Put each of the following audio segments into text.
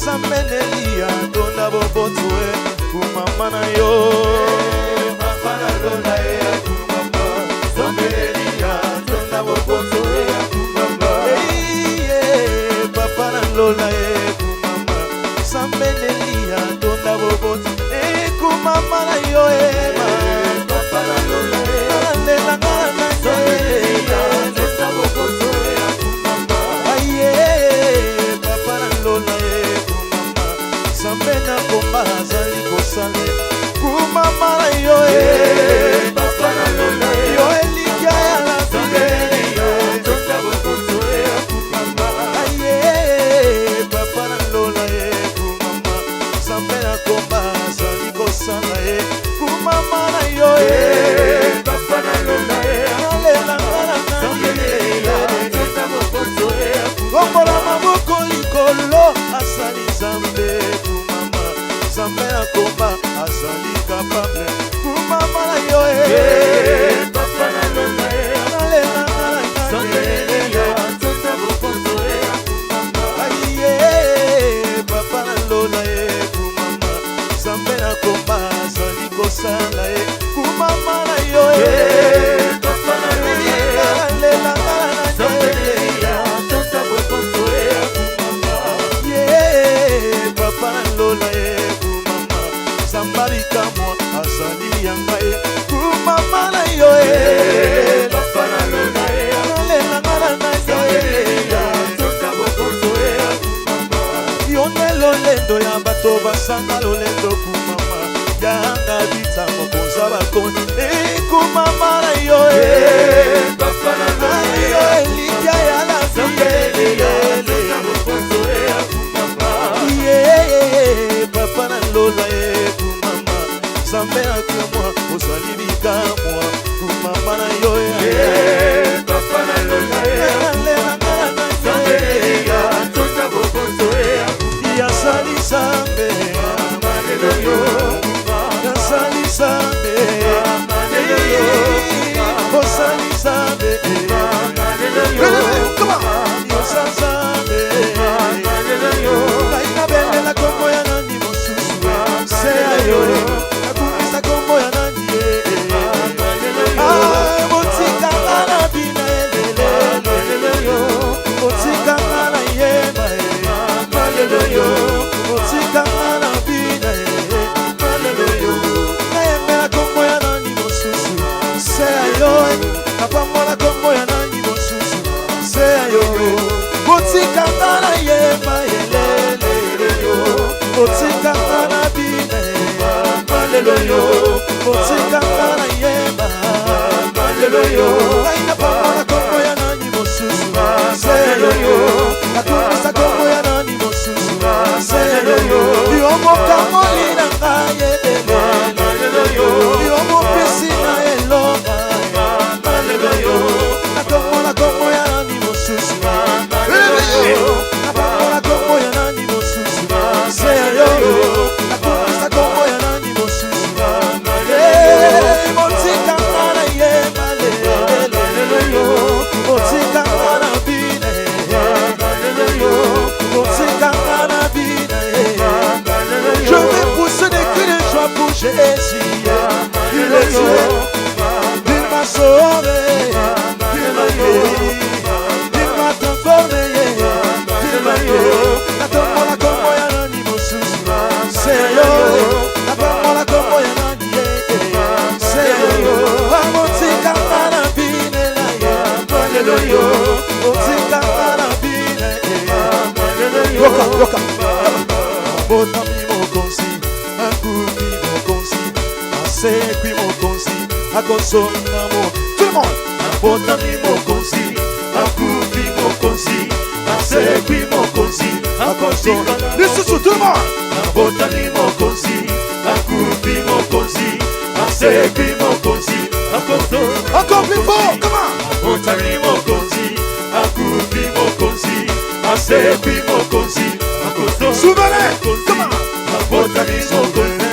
Sambenelia Donda Bobotue Kumamana yo Mafana Donda ya Kumama Sambenelia Donda Bobotue Kumama Papana Lola Kumama Sambenelia Donda Bobotue Kumamana yo Papana Lola Lela Ngana Sambenelia Donda Bobotue Kumama Papana Lola Sambena komba zali kosale kumama yo papana lola yo elikia ya la fidelia tonda bokotoe kumama aye papana lola kumama sambena komba zali kosale kumama yo papana lola alela sambena tonda bokotoe kombola maboko likolo asali zambe Sambena komba asali kapable kumama na yo papana lola alela Sambenelia tonda bokotoe kumama aye papana lola kumama Sambena komba asali kosala kumama na yo papana lola alela Sambenelia tonda bokotoe kumama papana lola Somebody come on, asali yangaye kumama na yo papana lola alela ngara na yo tonda bokotoe kumama yone lolendo ya bato basanga lolendo kumama yanga bita mokonza bakoni kumama na yo papana lola yo elikia ya la Sambenelia tonda bokotoe kumama papana lola Sambena kumwa usalibika mwa kumama na yo papana lola Sambenelia tonda bokotoe ya sali sambe amanelo yo ya sali sambe amanelo yo o sali sambe amanelo yo come on yo sambe amanelo yo kaina bele la como ya nani mosusu sea yo como ya nani motika ngana binelele motika ngana yema motika ngana binelele kayemela como ya nani mosusu sea yo kapamola como ya nani mosusu sea yo motika ngana yema motika ngana binelele Hallelujah, motika ngana yema Hallelujah, aina pamola como ya nani mosusu Hallelujah, katumisa como ya nani mosusu Hallelujah, yomo kamoli na ngaye Hallelujah, yomo pisina elonga Hallelujah, katumala como ya nani mosusu Hallelujah, kapamola como ya nani mosusu Hallelujah, katumisa como ya nani motika ngana yema motika ngana bine motika ngana bine je vais pousser des cris de joie pour Jésus il est Dieu il m'a sauvé il m'a guéri il m'a transformé il m'a guéri natomola como ya nani mosusu Seigneur natomola como ya nani motika ngana bine la ye motika ngana bine yoka bota mi mokonzi akubi mokonzi asekwi mokonzi akosona mo tout le monde bota mi mokonzi akubi mokonzi asekwi mokonzi akosona lisusu tout le monde bota mi mokonzi akubi mokonzi asekwi mokonzi encore plus fort, comment? Botani mokonzi, akubi mokonzi, asekwi mokonzi, souverain, comment? Botani mokonzi,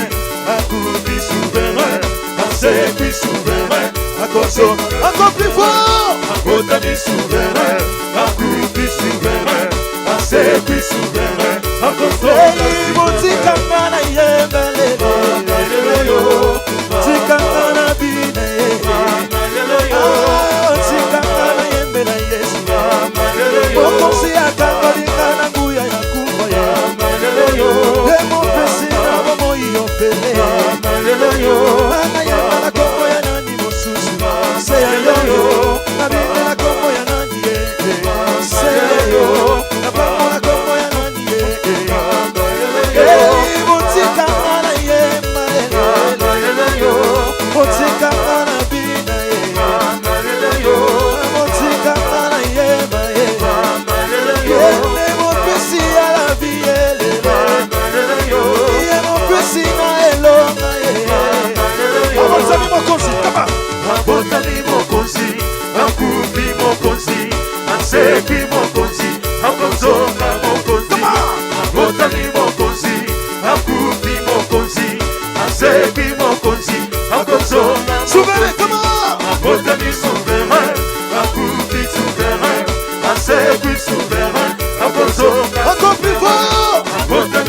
akubi souverain, asekwi souverain, encore plus fort. Botani souverain, akubi souverain, asekwi souverain,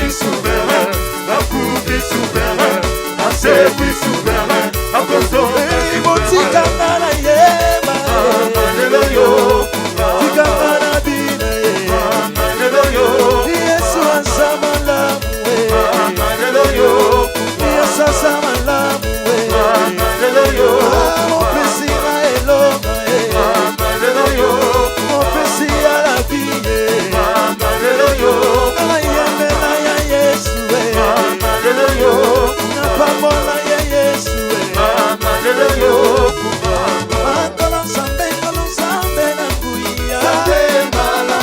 plus souverain, un coup plus souverain, assez plus souverain, un coton. Et mon tigana na yema, Hallelujah, tigana na bine, Hallelujah, Yesu azamala mwe, Hallelujah, Yesu azamala mwe, Hallelujah, mon pesi na elonga Hallelujah, mon pesi ya la vie, Hallelujah, na yeme na ya Yesu, na pamona ya Yesu, Makolo Nzambe na nguya,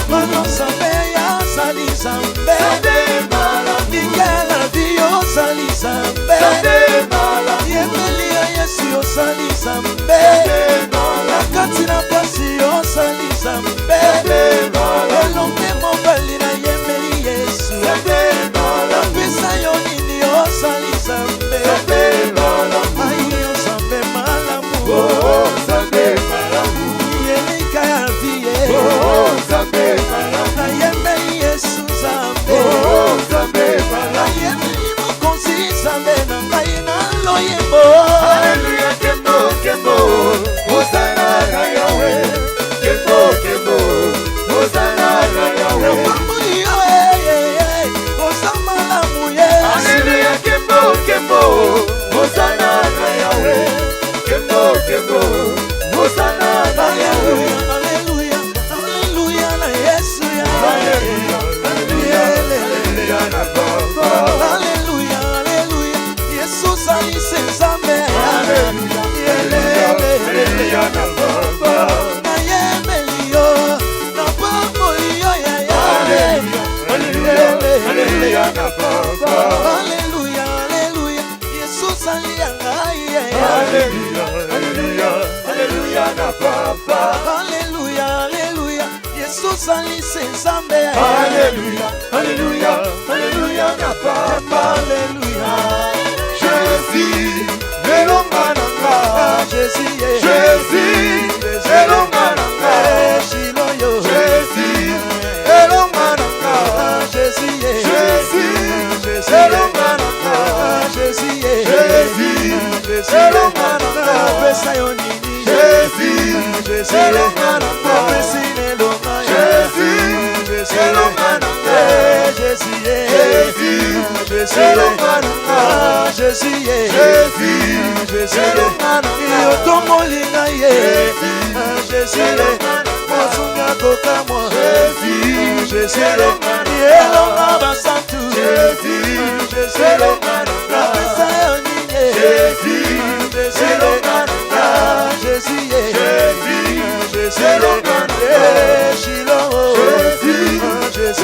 Makolo Nzambe ya sali Nzambe, Nikela bio sali Nzambe, Yemeli ya Yesu yo sali Nzambe, Nakati na pasi yo sali Nzambe, Elonge mobali na yemeli Yesu, Napesa yo nini yo sali Nzambe, Ayi yo Nzambe malamu, Yelika ya vie, na yemeli Yesu Nzambe, na yemeli mokonzi Nzambe na ngai na loyembo. Hallelujah, Kembo, Kembo, Hosanna na Yahweh, Kembo, Kembo, Hosanna na Yahweh. Hallelujah, Kembo, Kembo, Hosanna na Yahweh, Kembo, Kembo, Hosanna na Yahweh. Hallelujah, na Baba. Hallelujah, na Baba. Hallelujah, na Baba. Hallelujah, hallelujah, Jesus aliangaye. Hallelujah, hallelujah, hallelujah, na Baba. Hallelujah, hallelujah, Jesus alisensambe. Hallelujah, hallelujah, hallelujah, na Baba. Hallelujah, Jésus, elonga nanga. Jésus, Jésus, elonga nanga. Shiloyo, Jésus, elonga nanga. Jésus, Jésus, elonga nanga. Jésus, Jésus, elonga nanga. pesa yo nini? Jésus, elonga nanga. Pesi nelonga. Jésus, elonga nanga. Jésus, Jésus, elonga nanga. Jésus, Jésus, elonga nanga. yotomolinga ye. Jésus, mosunga kokamwa. Jésus, elonga basantu. Jésus, napesa yo nini? Jésus, Jésus, Shilo, Jésus,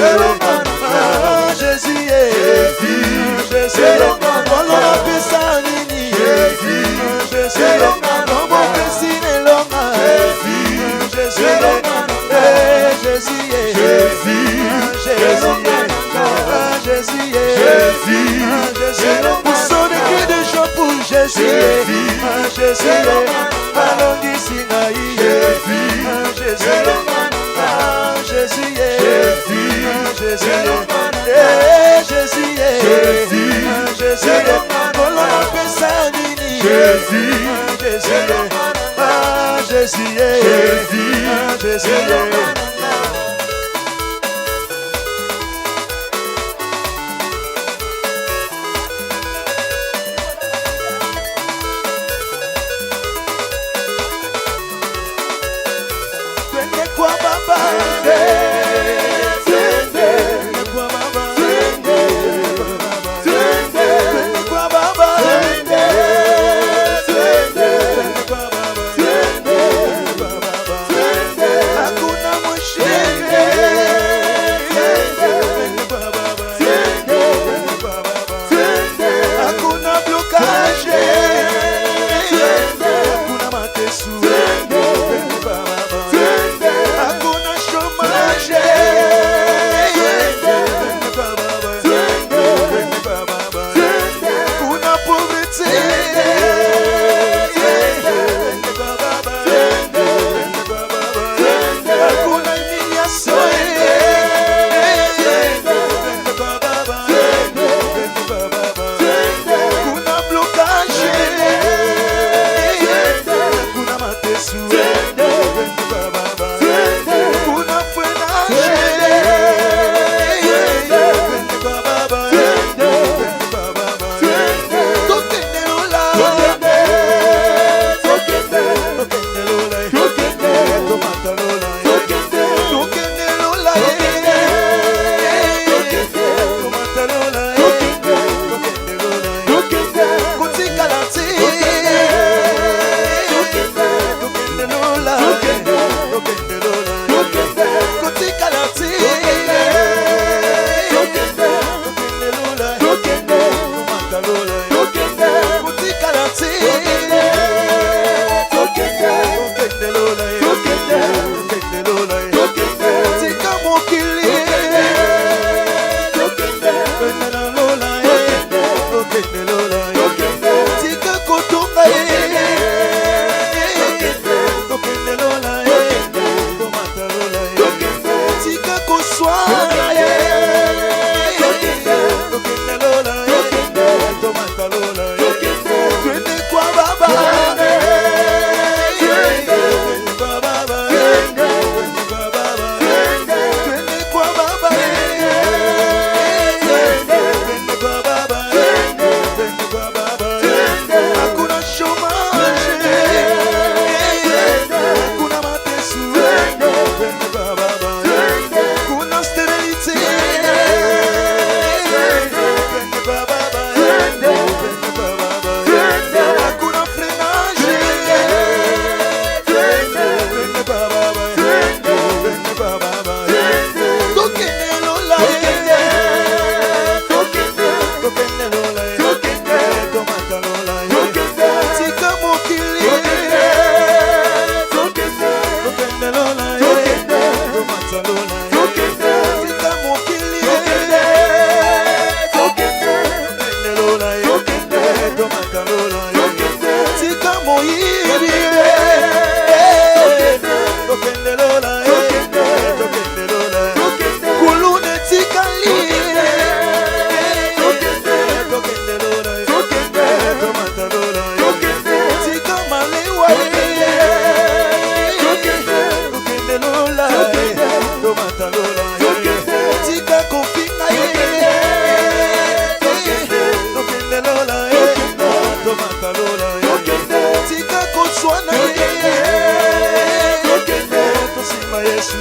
Kolo napesa nini? Jésus, Nomo pesi nelonga. Jésus, pour son écrit de chant pour Jésus, alongisi ngai. Jésus, Kolo napesa nini? Jésus, twende kwa Baba, twende kwa Baba, twende kwa Baba, twende kwa Baba, hakuna tika koswana ye tosima Yesu